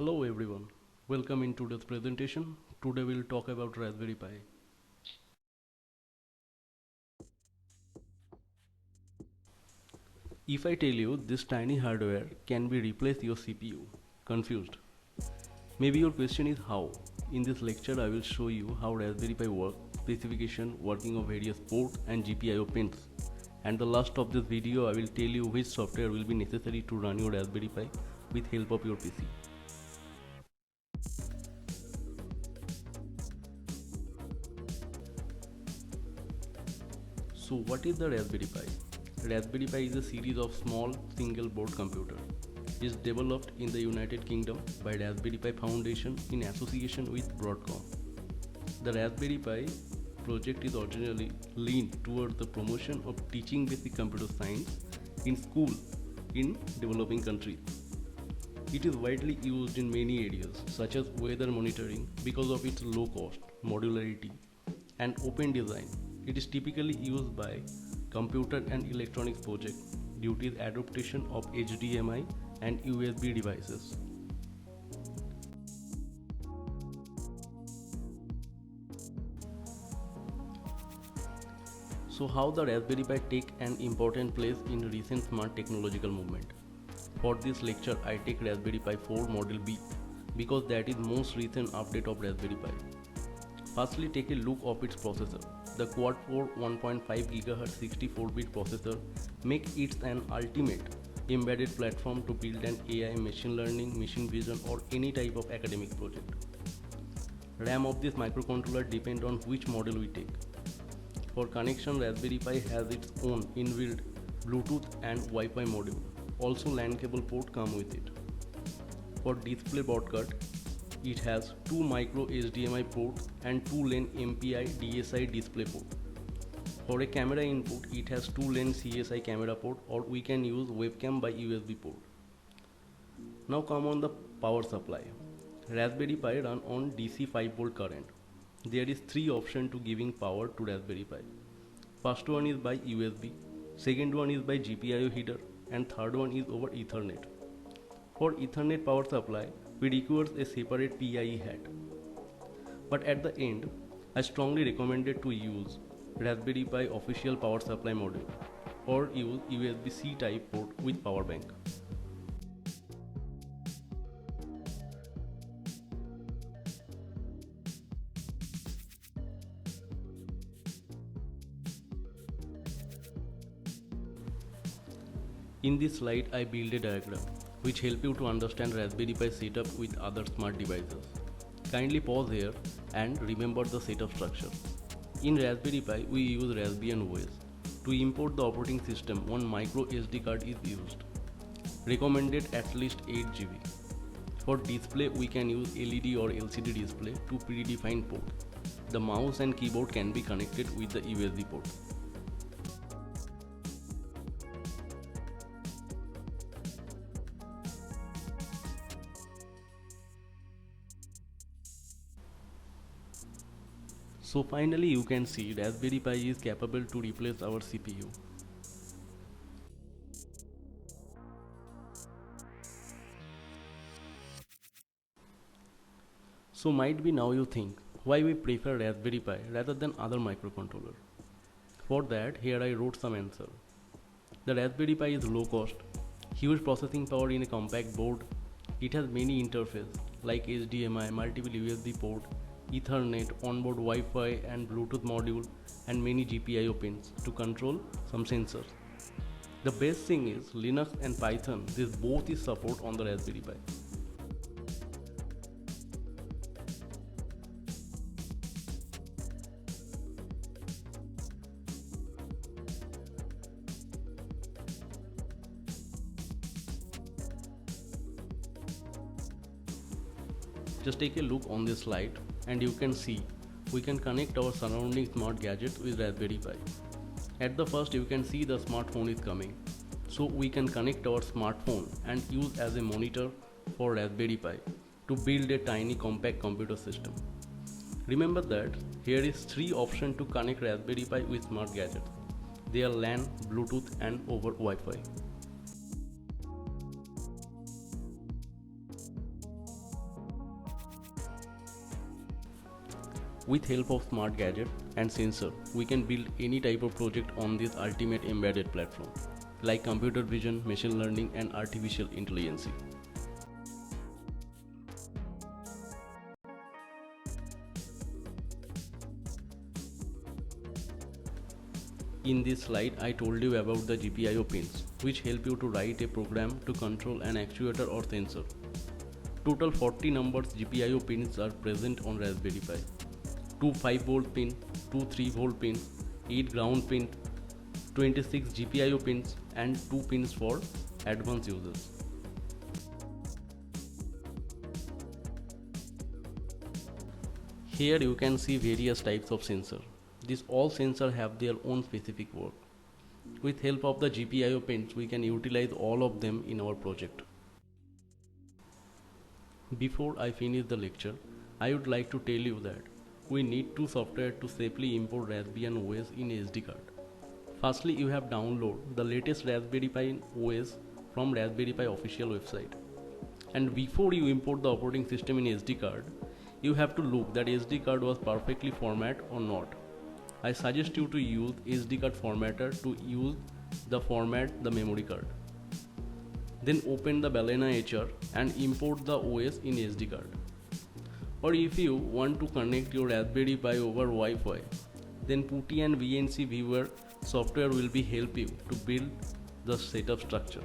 Hello everyone, welcome in today's presentation. Today we'll talk about Raspberry Pi. If I tell you this tiny hardware can be replace your CPU, confused? Maybe your question is how? In this lecture I will show you how Raspberry Pi works, specification, working of various ports and GPIO pins. And the last of this video I will tell you which software will be necessary to run your Raspberry Pi with help of your PC. So what is the Raspberry Pi? Raspberry Pi is a series of small single board computers. It is developed in the United Kingdom by Raspberry Pi Foundation in association with Broadcom. The Raspberry Pi project is originally leaned towards the promotion of teaching basic computer science in school in developing countries. It is widely used in many areas such as weather monitoring because of its low cost, modularity, and open design. It is typically used by computer and electronics projects due to its adaptation of HDMI and USB devices. So how the Raspberry Pi take an important place in recent smart technological movement? For this lecture I take Raspberry Pi 4 Model B because that is most recent update of Raspberry Pi. Firstly, take a look of its processor. The quad-core 1.5 GHz 64-bit processor makes it an ultimate embedded platform to build an AI, machine learning, machine vision or any type of academic project. RAM of this microcontroller depends on which model we take. For connection, Raspberry Pi has its own inbuilt Bluetooth and Wi-Fi module. Also LAN cable port come with it. For display baud cut, it has 2 micro HDMI ports and 2-lane MPI DSI display port. For a camera input, it has 2-lane CSI camera port or we can use webcam by USB port. Now come on the power supply. Raspberry Pi run on DC 5V current. There is 3 options to giving power to Raspberry Pi. First one is by USB, second one is by GPIO header and third one is over Ethernet. For Ethernet power supply, we require a separate PIE hat. But at the end, I strongly recommended to use Raspberry Pi official power supply module or use USB-C type port with power bank. In this slide, I build a diagram which help you to understand Raspberry Pi setup with other smart devices. Kindly pause here and remember the setup structure. In Raspberry Pi, we use Raspbian OS. To import the operating system, one micro SD card is used. Recommended at least 8 GB. For display, we can use LED or LCD display to predefined port. The mouse and keyboard can be connected with the USB port. So finally you can see Raspberry Pi is capable to replace our CPU. So might be now you think why we prefer Raspberry Pi rather than other microcontroller. For that here I wrote some answer. The Raspberry Pi is low cost, huge processing power in a compact board. It has many interfaces like HDMI, multiple USB port, Ethernet, onboard Wi-Fi and Bluetooth module and many GPIO pins to control some sensors. The best thing is Linux and Python, this both is support on the Raspberry Pi. Just take a look on this slide and you can see we can connect our surrounding smart gadgets with Raspberry Pi. At the first you can see the smartphone is coming. So we can connect our smartphone and use as a monitor for Raspberry Pi to build a tiny compact computer system. Remember that here is 3 options to connect Raspberry Pi with smart gadgets. They are LAN, Bluetooth and over Wi-Fi. With help of smart gadget and sensor, we can build any type of project on this ultimate embedded platform, like computer vision, machine learning and artificial intelligence. In this slide, I told you about the GPIO pins, which help you to write a program to control an actuator or sensor. Total 40 numbers GPIO pins are present on Raspberry Pi. 2 5-volt pin, 2 3-volt pin, 8 ground pin, 26 GPIO pins and 2 pins for advanced users. Here you can see various types of sensor. These all sensors have their own specific work. With help of the GPIO pins, we can utilize all of them in our project. Before I finish the lecture, I would like to tell you that we need two software to safely import Raspbian OS in SD card. Firstly, you have download the latest Raspberry Pi OS from Raspberry Pi official website. And before you import the operating system in SD card, you have to look that SD card was perfectly formatted or not. I suggest you to use SD card formatter to use the format the memory card. Then open the Balena HR and import the OS in SD card. Or if you want to connect your Raspberry Pi over Wi-Fi, then PuTTY and VNC Viewer software will be help you to build the setup structure.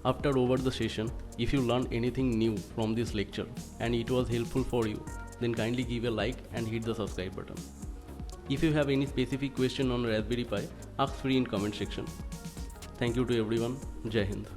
After over the session, if you learned anything new from this lecture and it was helpful for you, then kindly give a like and hit the subscribe button. If you have any specific question on Raspberry Pi, ask free in comment section. Thank you to everyone. Jai Hind.